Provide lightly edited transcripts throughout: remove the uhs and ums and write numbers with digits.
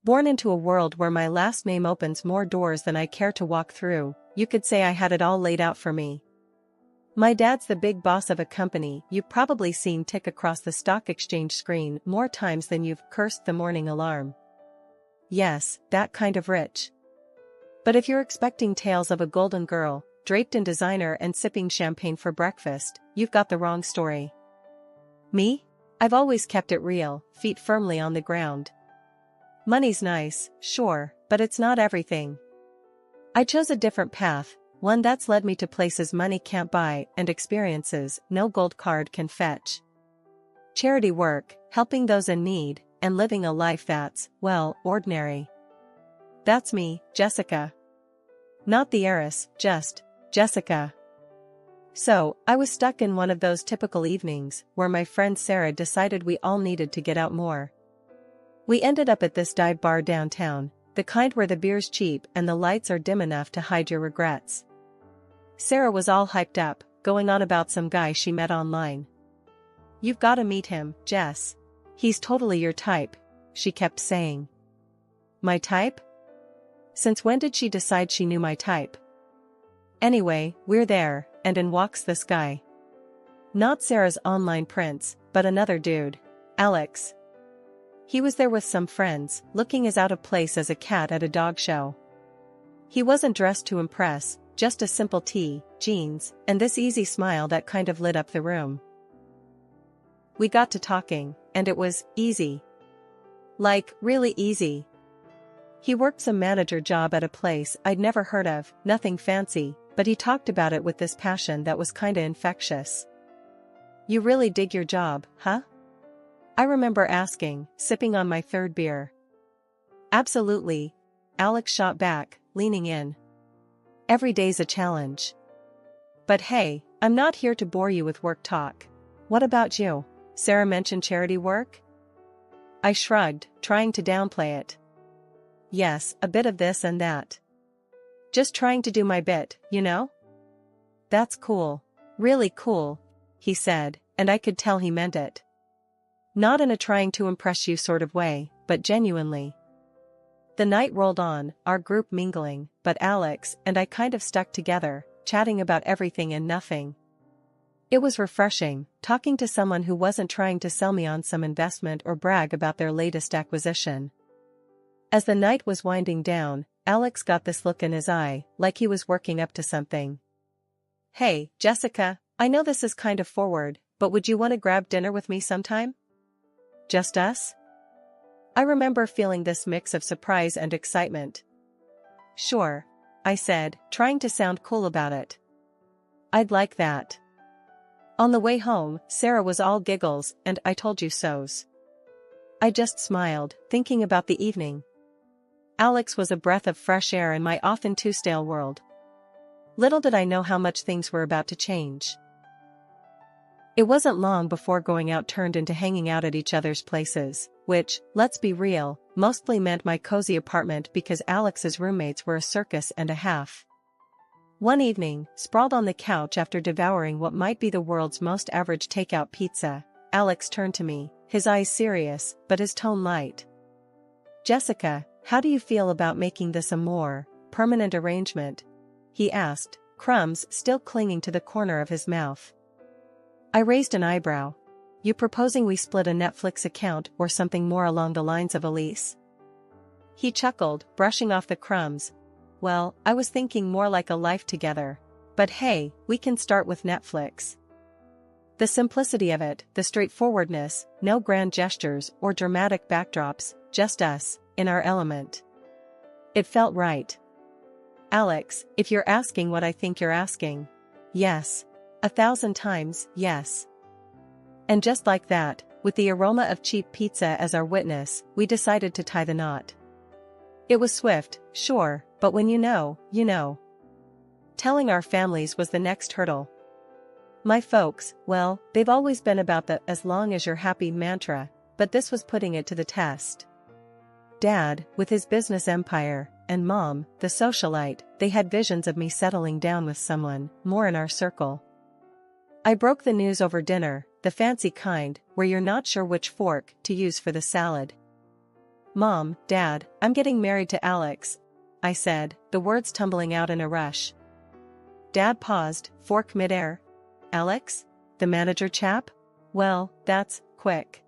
Born into a world where my last name opens more doors than I care to walk through, you could say I had it all laid out for me. My dad's the big boss of a company you've probably seen tick across the stock exchange screen more times than you've cursed the morning alarm. Yes, that kind of rich. But if you're expecting tales of a golden girl, draped in designer and sipping champagne for breakfast, you've got the wrong story. Me? I've always kept it real, feet firmly on the ground. Money's nice, sure, but it's not everything. I chose a different path, one that's led me to places money can't buy and experiences no gold card can fetch. Charity work, helping those in need, and living a life that's, well, ordinary. That's me, Jessica. Not the heiress, just Jessica. So, I was stuck in one of those typical evenings where my friend Sarah decided we all needed to get out more. We ended up at this dive bar downtown, the kind where the beer's cheap and the lights are dim enough to hide your regrets. Sarah was all hyped up, going on about some guy she met online. "You've gotta meet him, Jess. He's totally your type," she kept saying. My type? Since when did she decide she knew my type? Anyway, we're there, and in walks this guy. Not Sarah's online prince, but another dude, Alex. He was there with some friends, looking as out of place as a cat at a dog show. He wasn't dressed to impress, just a simple tee, jeans, and this easy smile that kind of lit up the room. We got to talking, and it was easy. Like, really easy. He worked some manager job at a place I'd never heard of, nothing fancy, but he talked about it with this passion that was kinda infectious. "You really dig your job, huh?" I remember asking, sipping on my third beer. "Absolutely," Alex shot back, leaning in. "Every day's a challenge. But hey, I'm not here to bore you with work talk. What about you?" Sarah mentioned charity work? I shrugged, trying to downplay it. "Yes, a bit of this and that. Just trying to do my bit, you know?" "That's cool. Really cool," he said, and I could tell he meant it. Not in a trying to impress you sort of way, but genuinely. The night rolled on, our group mingling, but Alex and I kind of stuck together, chatting about everything and nothing. It was refreshing, talking to someone who wasn't trying to sell me on some investment or brag about their latest acquisition. As the night was winding down, Alex got this look in his eye, like he was working up to something. "Hey, Jessica, I know this is kind of forward, but would you want to grab dinner with me sometime? Just us?" I remember feeling this mix of surprise and excitement. "Sure," I said, trying to sound cool about it. "I'd like that." On the way home, Sarah was all giggles and "I told you so's." I just smiled, thinking about the evening. Alex was a breath of fresh air in my often too stale world. Little did I know how much things were about to change. It wasn't long before going out turned into hanging out at each other's places, which, let's be real, mostly meant my cozy apartment because Alex's roommates were a circus and a half. One evening, sprawled on the couch after devouring what might be the world's most average takeout pizza, Alex turned to me, his eyes serious, but his tone light. "Jessica, how do you feel about making this a more permanent arrangement?" he asked, crumbs still clinging to the corner of his mouth. I raised an eyebrow. "You proposing we split a Netflix account or something more along the lines of a lease?" He chuckled, brushing off the crumbs. "Well, I was thinking more like a life together. But hey, we can start with Netflix." The simplicity of it, the straightforwardness, no grand gestures or dramatic backdrops, just us, in our element. It felt right. "Alex, if you're asking what I think you're asking. Yes. 1,000 times, yes." And just like that, with the aroma of cheap pizza as our witness, we decided to tie the knot. It was swift, sure, but when you know, you know. Telling our families was the next hurdle. My folks, well, they've always been about the "as long as you're happy" mantra, but this was putting it to the test. Dad, with his business empire, and Mom, the socialite, they had visions of me settling down with someone more in our circle. I broke the news over dinner, the fancy kind, where you're not sure which fork to use for the salad. "Mom, Dad, I'm getting married to Alex," I said, the words tumbling out in a rush. Dad paused, fork midair. "Alex? The manager chap? Well, that's quick."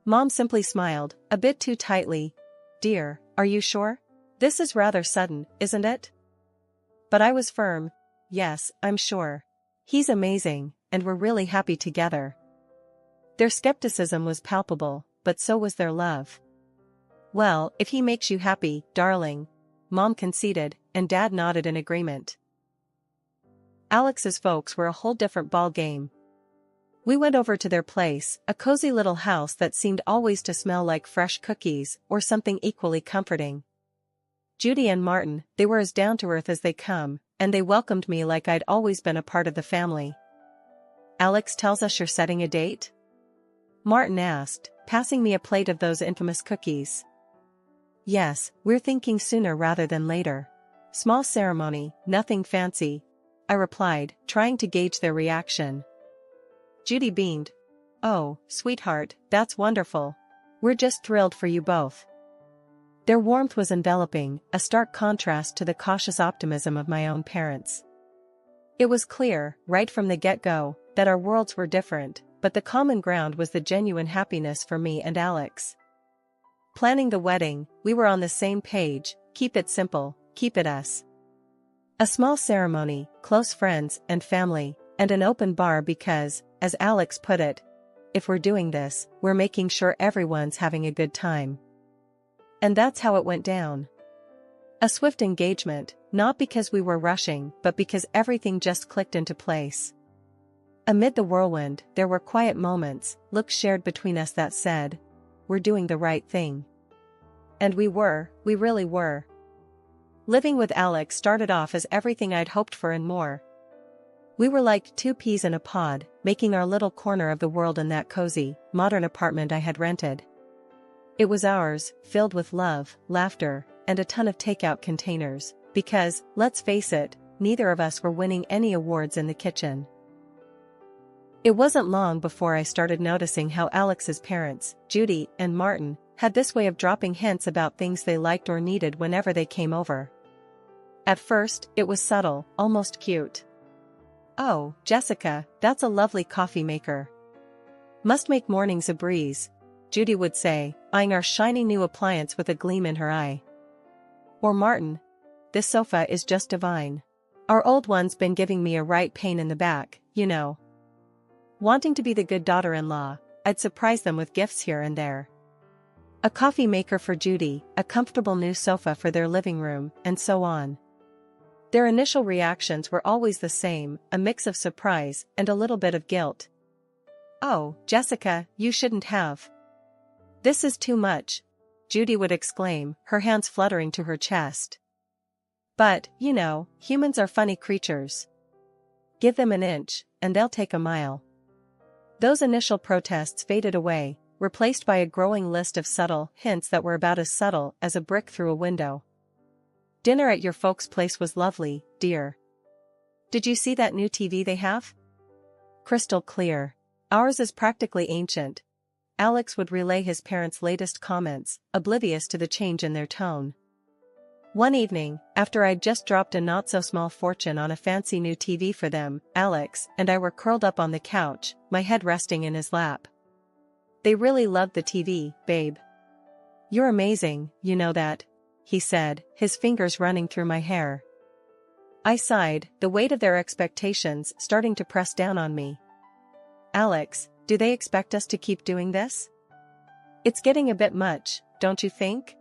Mom simply smiled, a bit too tightly. "Dear, are you sure? This is rather sudden, isn't it?" But I was firm. "Yes, I'm sure. He's amazing, and we're really happy together." Their skepticism was palpable, but so was their love. "Well, if he makes you happy, darling," Mom conceded, and Dad nodded in agreement. Alex's folks were a whole different ball game. We went over to their place, a cozy little house that seemed always to smell like fresh cookies, or something equally comforting. Judy and Martin, they were as down-to-earth as they come, and they welcomed me like I'd always been a part of the family. "Alex tells us you're setting a date?" Martin asked, passing me a plate of those infamous cookies. "Yes, we're thinking sooner rather than later. Small ceremony, nothing fancy," I replied, trying to gauge their reaction. Judy beamed. "Oh, sweetheart, that's wonderful. We're just thrilled for you both." Their warmth was enveloping, a stark contrast to the cautious optimism of my own parents. It was clear, right from the get-go, that our worlds were different, but the common ground was the genuine happiness for me and Alex. Planning the wedding, we were on the same page: keep it simple, keep it us. A small ceremony, close friends and family, and an open bar because, as Alex put it, if we're doing this, we're making sure everyone's having a good time. And that's how it went down. A swift engagement, not because we were rushing, but because everything just clicked into place. Amid the whirlwind, there were quiet moments, looks shared between us that said, "We're doing the right thing." And we really were. Living with Alex started off as everything I'd hoped for and more. We were like two peas in a pod, making our little corner of the world in that cozy, modern apartment I had rented. It was ours, filled with love, laughter, and a ton of takeout containers, because, let's face it, neither of us were winning any awards in the kitchen. It wasn't long before I started noticing how Alex's parents, Judy and Martin, had this way of dropping hints about things they liked or needed whenever they came over. At first, it was subtle, almost cute. "Oh, Jessica, that's a lovely coffee maker. Must make mornings a breeze," Judy would say, eyeing our shiny new appliance with a gleam in her eye. Or Martin, "This sofa is just divine. Our old one's been giving me a right pain in the back, you know." Wanting to be the good daughter-in-law, I'd surprise them with gifts here and there. A coffee maker for Judy, a comfortable new sofa for their living room, and so on. Their initial reactions were always the same, a mix of surprise and a little bit of guilt. "Oh, Jessica, you shouldn't have. This is too much," Judy would exclaim, her hands fluttering to her chest. "But, you know, humans are funny creatures. Give them an inch, and they'll take a mile." Those initial protests faded away, replaced by a growing list of subtle hints that were about as subtle as a brick through a window. "Dinner at your folks' place was lovely, dear. Did you see that new TV they have? Crystal clear. Ours is practically ancient." Alex would relay his parents' latest comments, oblivious to the change in their tone. One evening, after I'd just dropped a not-so-small fortune on a fancy new TV for them, Alex and I were curled up on the couch, my head resting in his lap. "They really loved the TV, babe. You're amazing, you know that," he said, his fingers running through my hair. I sighed, the weight of their expectations starting to press down on me. "Alex, do they expect us to keep doing this? It's getting a bit much, don't you think?"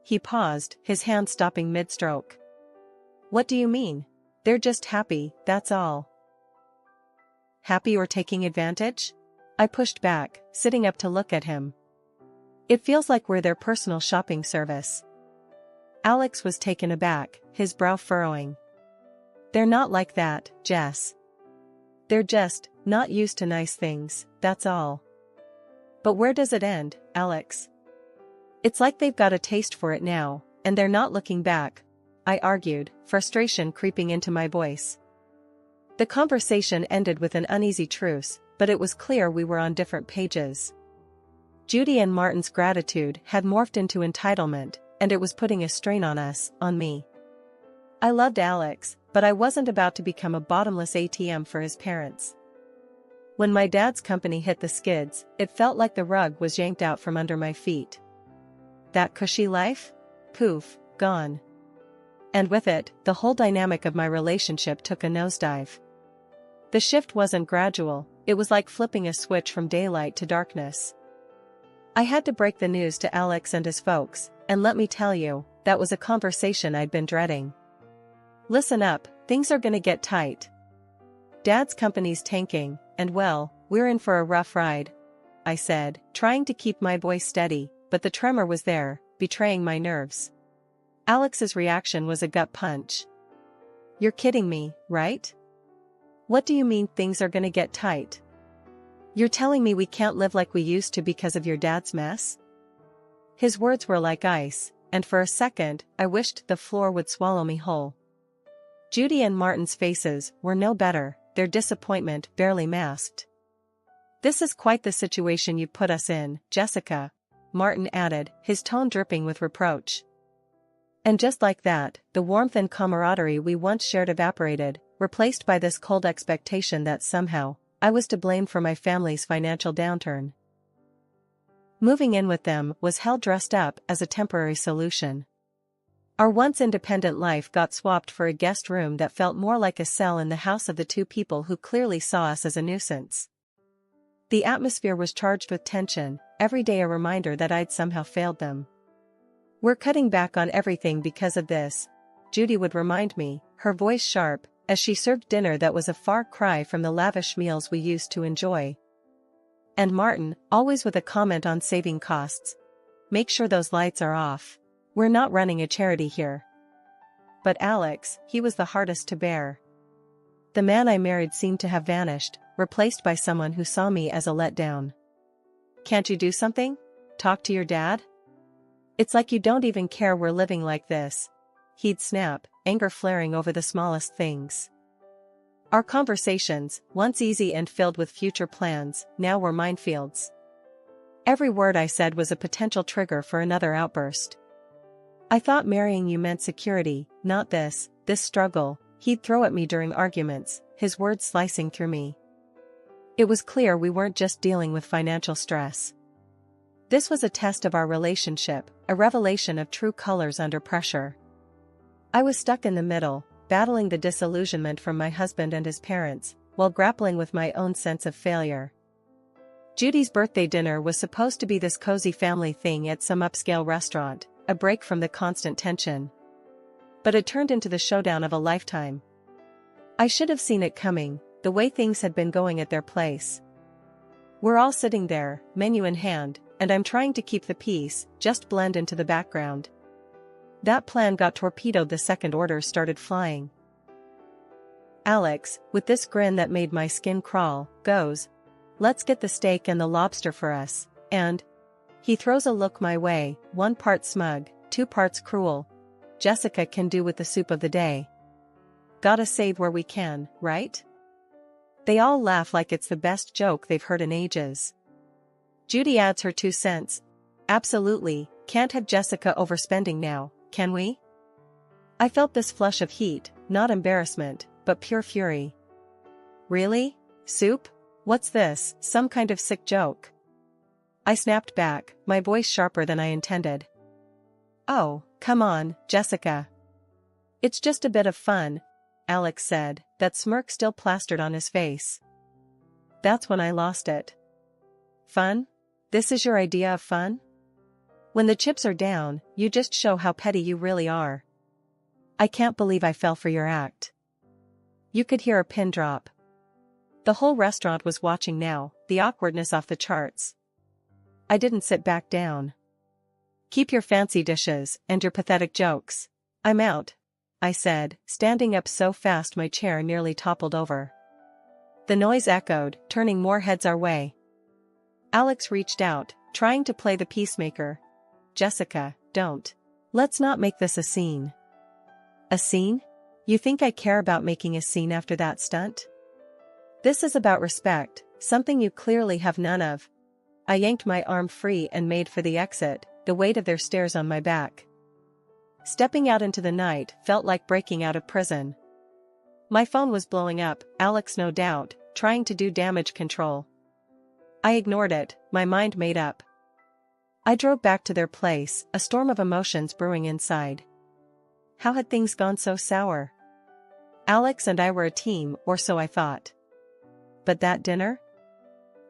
He paused, his hand stopping mid-stroke. "What do you mean? They're just happy, that's all." "Happy or taking advantage?" I pushed back, sitting up to look at him. "It feels like we're their personal shopping service." Alex was taken aback, his brow furrowing. "They're not like that, Jess. They're just not used to nice things, that's all." "But where does it end, Alex?" "It's like they've got a taste for it now, and they're not looking back," I argued, frustration creeping into my voice. The conversation ended with an uneasy truce, but it was clear we were on different pages. Judy and Martin's gratitude had morphed into entitlement, and it was putting a strain on me. I loved Alex, but I wasn't about to become a bottomless ATM for his parents. When my dad's company hit the skids, it felt like the rug was yanked out from under my feet. That cushy life? Poof, gone. And with it, the whole dynamic of my relationship took a nosedive. The shift wasn't gradual, it was like flipping a switch from daylight to darkness. I had to break the news to Alex and his folks, and let me tell you, that was a conversation I'd been dreading. Listen up, things are gonna get tight. Dad's company's tanking, and well, we're in for a rough ride, I said, trying to keep my voice steady, but the tremor was there, betraying my nerves. Alex's reaction was a gut punch. You're kidding me, right? What do you mean things are gonna get tight? You're telling me we can't live like we used to because of your dad's mess? His words were like ice, and for a second, I wished the floor would swallow me whole. Judy and Martin's faces were no better, their disappointment barely masked. This is quite the situation you put us in, Jessica, Martin added, his tone dripping with reproach. And just like that, the warmth and camaraderie we once shared evaporated, replaced by this cold expectation that somehow, I was to blame for my family's financial downturn. Moving in with them was hell dressed up as a temporary solution. Our once independent life got swapped for a guest room that felt more like a cell in the house of the two people who clearly saw us as a nuisance. The atmosphere was charged with tension, every day a reminder that I'd somehow failed them. We're cutting back on everything because of this, Judy would remind me, her voice sharp, as she served dinner that was a far cry from the lavish meals we used to enjoy. And Martin, always with a comment on saving costs. Make sure those lights are off. We're not running a charity here. But Alex, he was the hardest to bear. The man I married seemed to have vanished, replaced by someone who saw me as a letdown. Can't you do something? Talk to your dad? It's like you don't even care we're living like this. He'd snap, anger flaring over the smallest things. Our conversations, once easy and filled with future plans, now were minefields. Every word I said was a potential trigger for another outburst. I thought marrying you meant security, not this struggle, he'd throw at me during arguments, his words slicing through me. It was clear we weren't just dealing with financial stress. This was a test of our relationship, a revelation of true colors under pressure. I was stuck in the middle, battling the disillusionment from my husband and his parents, while grappling with my own sense of failure. Judy's birthday dinner was supposed to be this cozy family thing at some upscale restaurant, a break from the constant tension. But it turned into the showdown of a lifetime. I should have seen it coming, the way things had been going at their place. We're all sitting there, menu in hand, and I'm trying to keep the peace, just blend into the background. That plan got torpedoed the second orders started flying. Alex, with this grin that made my skin crawl, goes, "Let's get the steak and the lobster for us," and he throws a look my way, 1 part smug, 2 parts cruel. Jessica can do with the soup of the day. Gotta save where we can, right? They all laugh like it's the best joke they've heard in ages. Judy adds her 2 cents. Absolutely, can't have Jessica overspending now, can we? I felt this flush of heat, not embarrassment, but pure fury. Really? Soup? What's this, some kind of sick joke? I snapped back, my voice sharper than I intended. Oh, come on, Jessica. It's just a bit of fun, Alex said, that smirk still plastered on his face. That's when I lost it. Fun? This is your idea of fun? When the chips are down, you just show how petty you really are. I can't believe I fell for your act. You could hear a pin drop. The whole restaurant was watching now, the awkwardness off the charts. I didn't sit back down. Keep your fancy dishes, and your pathetic jokes. I'm out, I said, standing up so fast my chair nearly toppled over. The noise echoed, turning more heads our way. Alex reached out, trying to play the peacemaker. Jessica, don't. Let's not make this a scene. A scene? You think I care about making a scene after that stunt? This is about respect, something you clearly have none of. I yanked my arm free and made for the exit, the weight of their stares on my back. Stepping out into the night felt like breaking out of prison. My phone was blowing up, Alex no doubt, trying to do damage control. I ignored it, my mind made up. I drove back to their place, a storm of emotions brewing inside. How had things gone so sour? Alex and I were a team, or so I thought. But that dinner?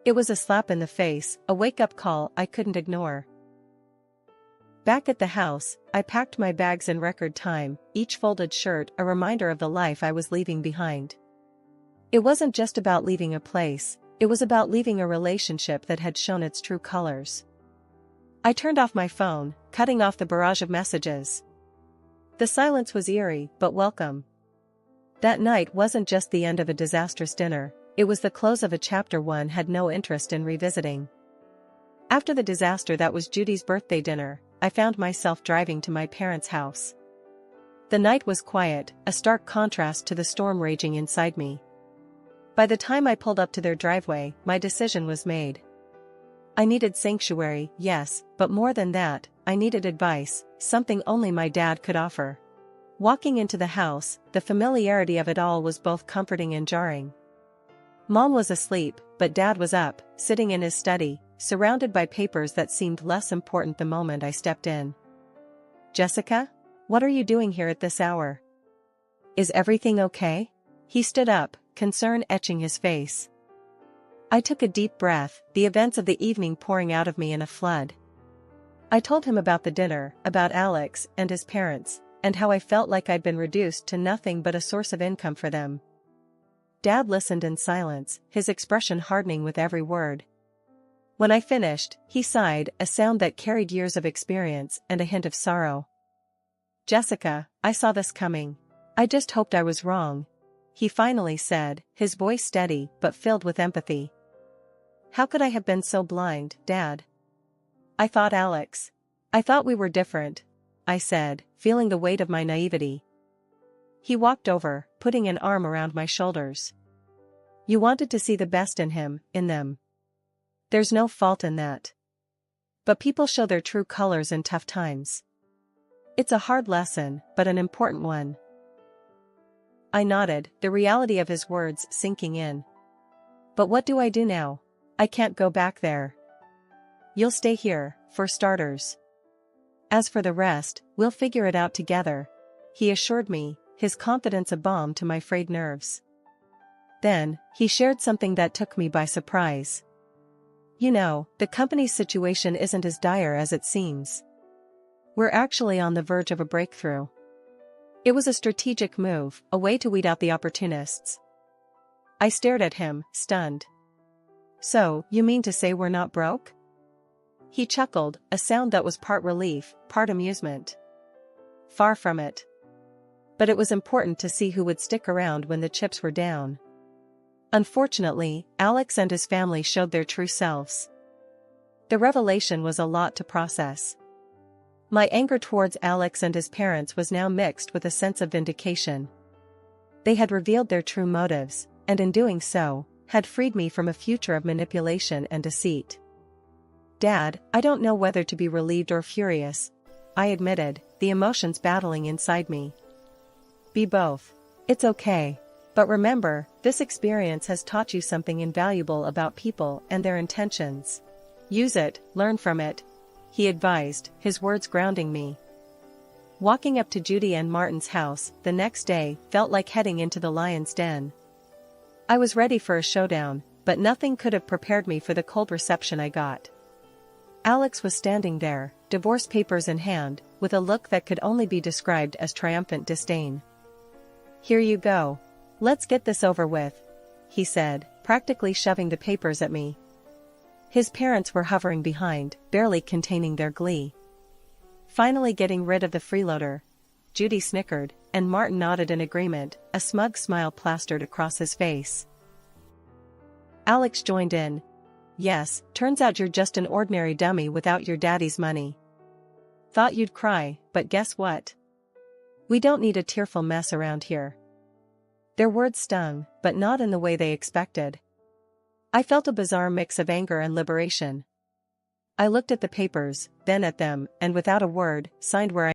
It was a slap in the face, a wake-up call I couldn't ignore. Back at the house, I packed my bags in record time, each folded shirt a reminder of the life I was leaving behind. It wasn't just about leaving a place, it was about leaving a relationship that had shown its true colors. I turned off my phone, cutting off the barrage of messages. The silence was eerie, but welcome. That night wasn't just the end of a disastrous dinner, it was the close of a chapter one had no interest in revisiting. After the disaster that was Judy's birthday dinner, I found myself driving to my parents' house. The night was quiet, a stark contrast to the storm raging inside me. By the time I pulled up to their driveway, my decision was made. I needed sanctuary, yes, but more than that, I needed advice, something only my dad could offer. Walking into the house, the familiarity of it all was both comforting and jarring. Mom was asleep, but Dad was up, sitting in his study, surrounded by papers that seemed less important the moment I stepped in. "Jessica? What are you doing here at this hour? Is everything okay?" He stood up, concern etching his face. I took a deep breath, the events of the evening pouring out of me in a flood. I told him about the dinner, about Alex and his parents, and how I felt like I'd been reduced to nothing but a source of income for them. Dad listened in silence, his expression hardening with every word. When I finished, he sighed, a sound that carried years of experience and a hint of sorrow. "Jessica, I saw this coming. I just hoped I was wrong," he finally said, his voice steady but filled with empathy. "How could I have been so blind, Dad?" "I thought Alex. I thought we were different," I said, feeling the weight of my naivety. He walked over, putting an arm around my shoulders. "You wanted to see the best in him, in them. There's no fault in that. But people show their true colors in tough times. It's a hard lesson, but an important one." I nodded, the reality of his words sinking in. "But what do I do now? I can't go back there." "You'll stay here, for starters. As for the rest, we'll figure it out together," he assured me, his confidence a balm to my frayed nerves. Then, he shared something that took me by surprise. "You know, the company's situation isn't as dire as it seems. We're actually on the verge of a breakthrough." It was a strategic move, a way to weed out the opportunists. I stared at him, stunned. "So, you mean to say we're not broke?" He chuckled, a sound that was part relief, part amusement. "Far from it. But it was important to see who would stick around when the chips were down. Unfortunately, Alex and his family showed their true selves. The revelation was a lot to process. My anger towards Alex and his parents was now mixed with a sense of vindication. They had revealed their true motives, and in doing so, had freed me from a future of manipulation and deceit. "Dad, I don't know whether to be relieved or furious," I admitted, the emotions battling inside me. "Be both. It's okay. But remember, this experience has taught you something invaluable about people and their intentions. Use it, learn from it," he advised, his words grounding me. Walking up to Judy and Martin's house the next day felt like heading into the lion's den. I was ready for a showdown, but nothing could have prepared me for the cold reception I got. Alex was standing there, divorce papers in hand, with a look that could only be described as triumphant disdain. "Here you go. Let's get this over with," he said, practically shoving the papers at me. His parents were hovering behind, barely containing their glee. "Finally getting rid of the freeloader," Judy snickered, and Martin nodded in agreement, a smug smile plastered across his face. Alex joined in. "Yes, turns out you're just an ordinary dummy without your daddy's money. Thought you'd cry, but guess what? We don't need a tearful mess around here." Their words stung, but not in the way they expected. I felt a bizarre mix of anger and liberation. I looked at the papers, then at them, and without a word, signed where I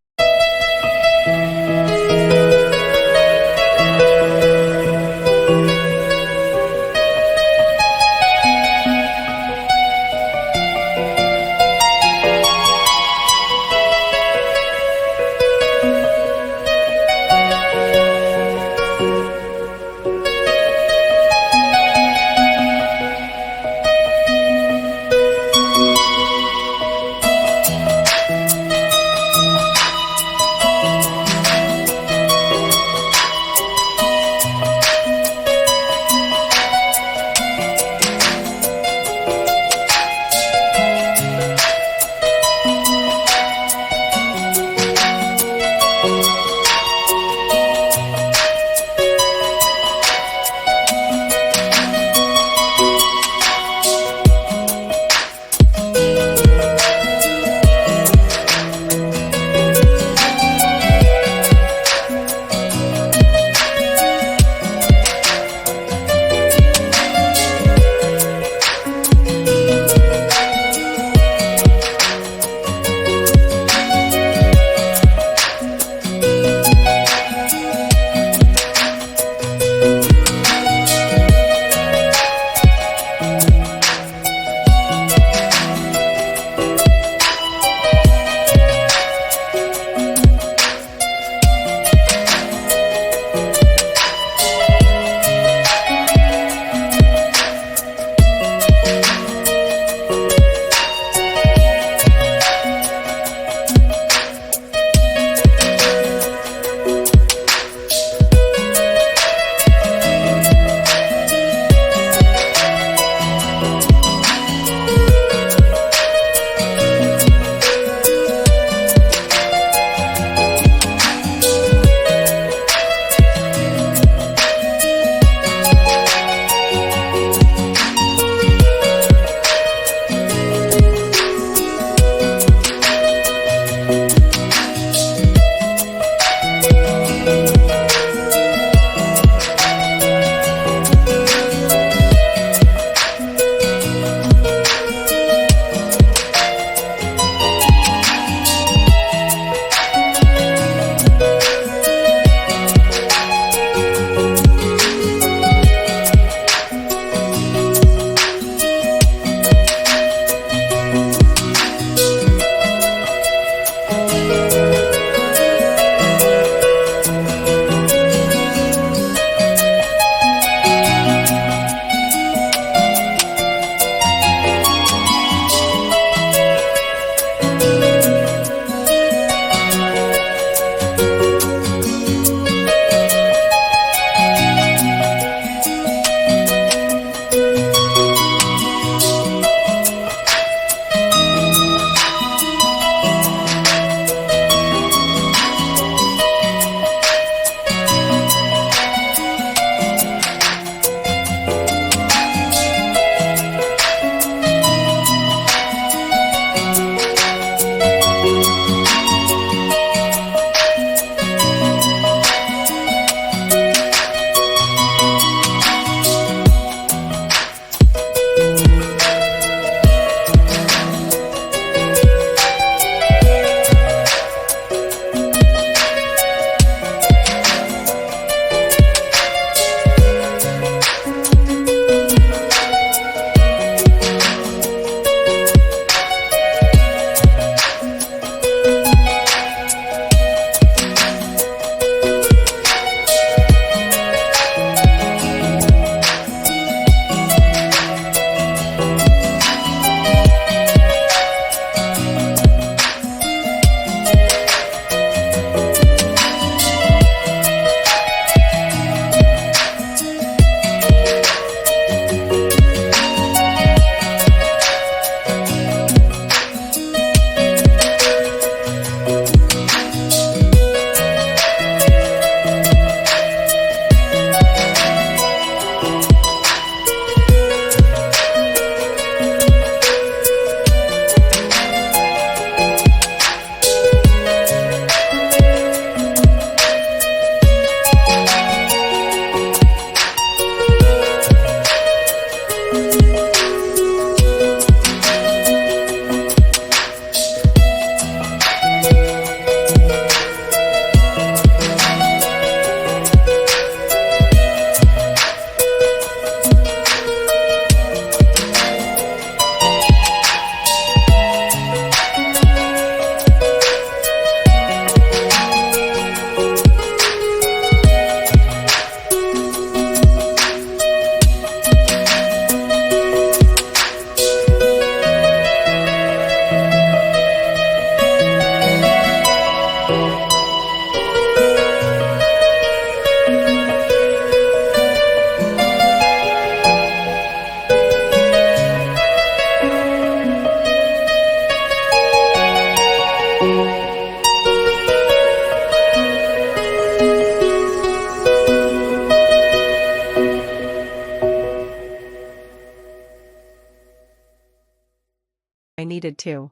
I needed to.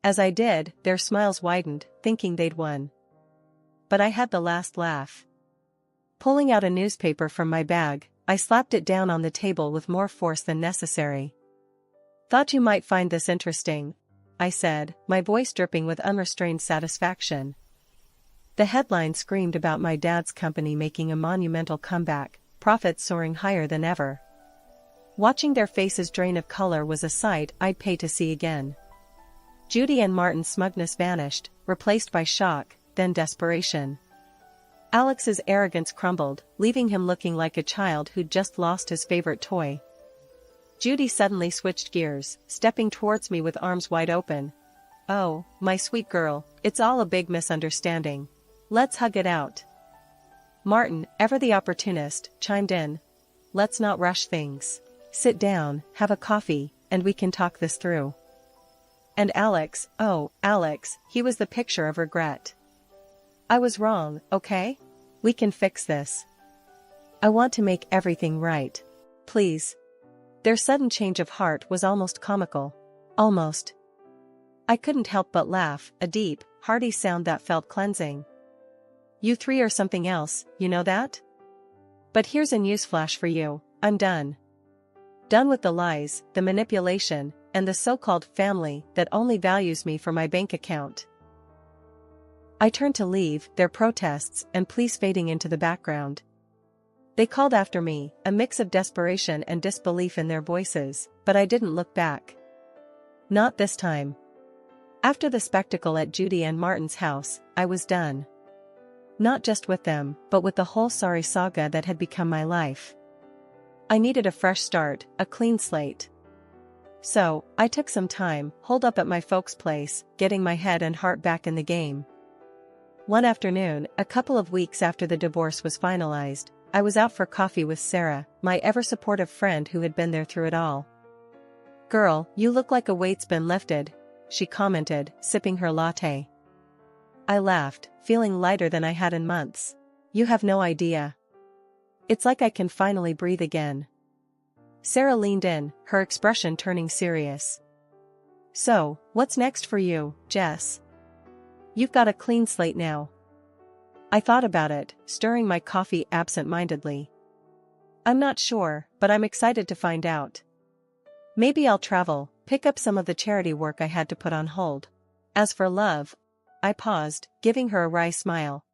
As I did, their smiles widened, thinking they'd won. But I had the last laugh. Pulling out a newspaper from my bag, I slapped it down on the table with more force than necessary. "Thought you might find this interesting," I said, my voice dripping with unrestrained satisfaction. The headline screamed about my dad's company making a monumental comeback, profits soaring higher than ever. Watching their faces drain of color was a sight I'd pay to see again. Judy and Martin's smugness vanished, replaced by shock, then desperation. Alex's arrogance crumbled, leaving him looking like a child who'd just lost his favorite toy. Judy suddenly switched gears, stepping towards me with arms wide open. "Oh, my sweet girl, it's all a big misunderstanding. Let's hug it out." Martin, ever the opportunist, chimed in. "Let's not rush things. Sit down, have a coffee, and we can talk this through." And Alex, oh, Alex, he was the picture of regret. "I was wrong, okay? We can fix this. I want to make everything right. Please." Their sudden change of heart was almost comical. Almost. I couldn't help but laugh, a deep, hearty sound that felt cleansing. "You three are something else, you know that? But here's a newsflash for you, I'm done. Done with the lies, the manipulation, and the so-called family that only values me for my bank account." I turned to leave, their protests and pleas fading into the background. They called after me, a mix of desperation and disbelief in their voices, but I didn't look back. Not this time. After the spectacle at Judy and Martin's house, I was done. Not just with them, but with the whole sorry saga that had become my life. I needed a fresh start, a clean slate. So, I took some time, holed up at my folks' place, getting my head and heart back in the game. One afternoon, a couple of weeks after the divorce was finalized, I was out for coffee with Sarah, my ever-supportive friend who had been there through it all. "Girl, you look like a weight's been lifted," she commented, sipping her latte. I laughed, feeling lighter than I had in months. "You have no idea. It's like I can finally breathe again." Sarah leaned in, her expression turning serious. "So, what's next for you, Jess? You've got a clean slate now." I thought about it, stirring my coffee absent-mindedly. "I'm not sure, but I'm excited to find out. Maybe I'll travel, pick up some of the charity work I had to put on hold. As for love," I paused, giving her a wry smile,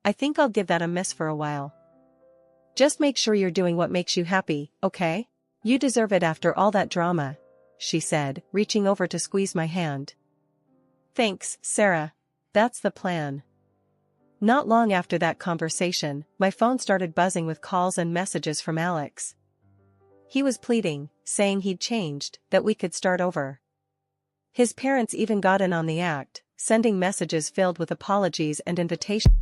"I think I'll give that a miss for a while. Just make sure you're doing what makes you happy, okay? You deserve it after all that drama," she said, reaching over to squeeze my hand. "Thanks, Sarah. That's the plan." Not long after that conversation, my phone started buzzing with calls and messages from Alex. He was pleading, saying he'd changed, that we could start over. His parents even got in on the act, sending messages filled with apologies and invitations.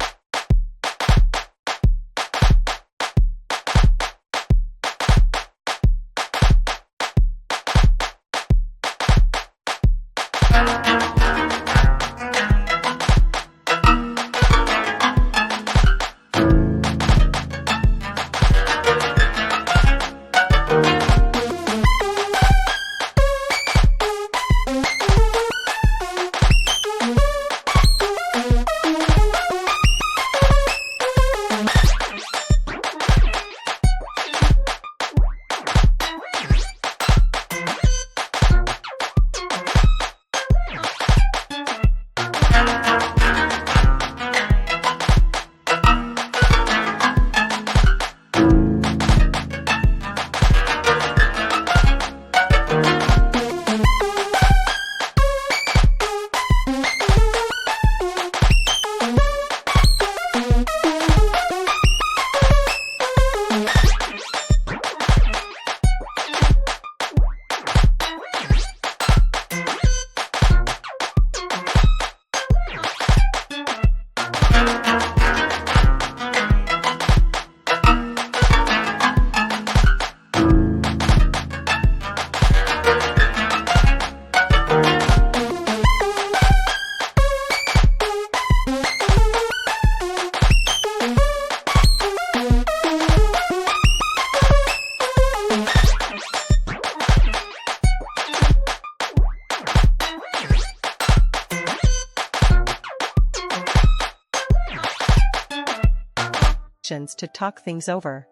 questions to talk things over.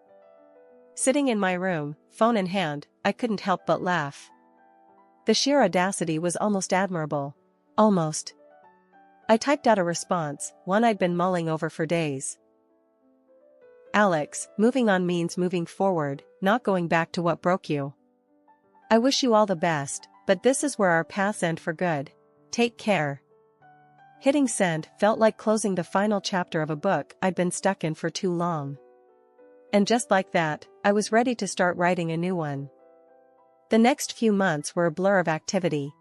Sitting in my room, phone in hand, I couldn't help but laugh. The sheer audacity was almost admirable. Almost. I typed out a response, one I'd been mulling over for days. Alex, moving on means moving forward, not going back to what broke you. I wish you all the best, but this is where our paths end for good. Take care. Hitting send felt like closing the final chapter of a book I'd been stuck in for too long. And just like that, I was ready to start writing a new one. The next few months were a blur of activity.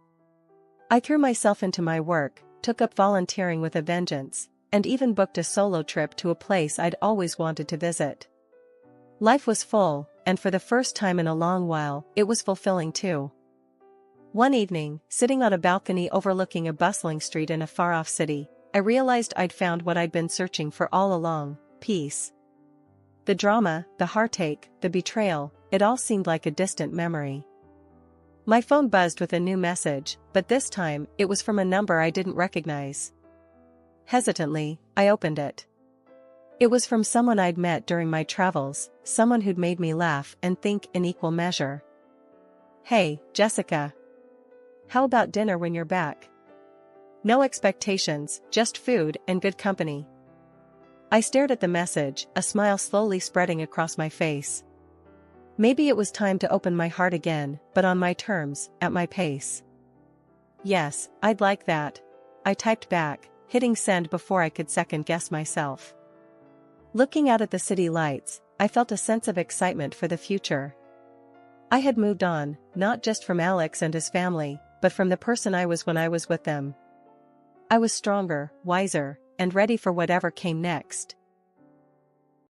I threw myself into my work, took up volunteering with a vengeance, and even booked a solo trip to a place I'd always wanted to visit. Life was full, and for the first time in a long while, it was fulfilling too. One evening, sitting on a balcony overlooking a bustling street in a far-off city, I realized I'd found what I'd been searching for all along: peace. The drama, the heartache, the betrayal, it all seemed like a distant memory. My phone buzzed with a new message, but this time, it was from a number I didn't recognize. Hesitantly, I opened it. It was from someone I'd met during my travels, someone who'd made me laugh and think in equal measure. "Hey, Jessica. How about dinner when you're back? No expectations, just food and good company." I stared at the message, a smile slowly spreading across my face. Maybe it was time to open my heart again, but on my terms, at my pace. "Yes, I'd like that," I typed back, hitting send before I could second-guess myself. Looking out at the city lights, I felt a sense of excitement for the future. I had moved on, not just from Alex and his family, but from the person I was when I was with them. I was stronger, wiser, and ready for whatever came next.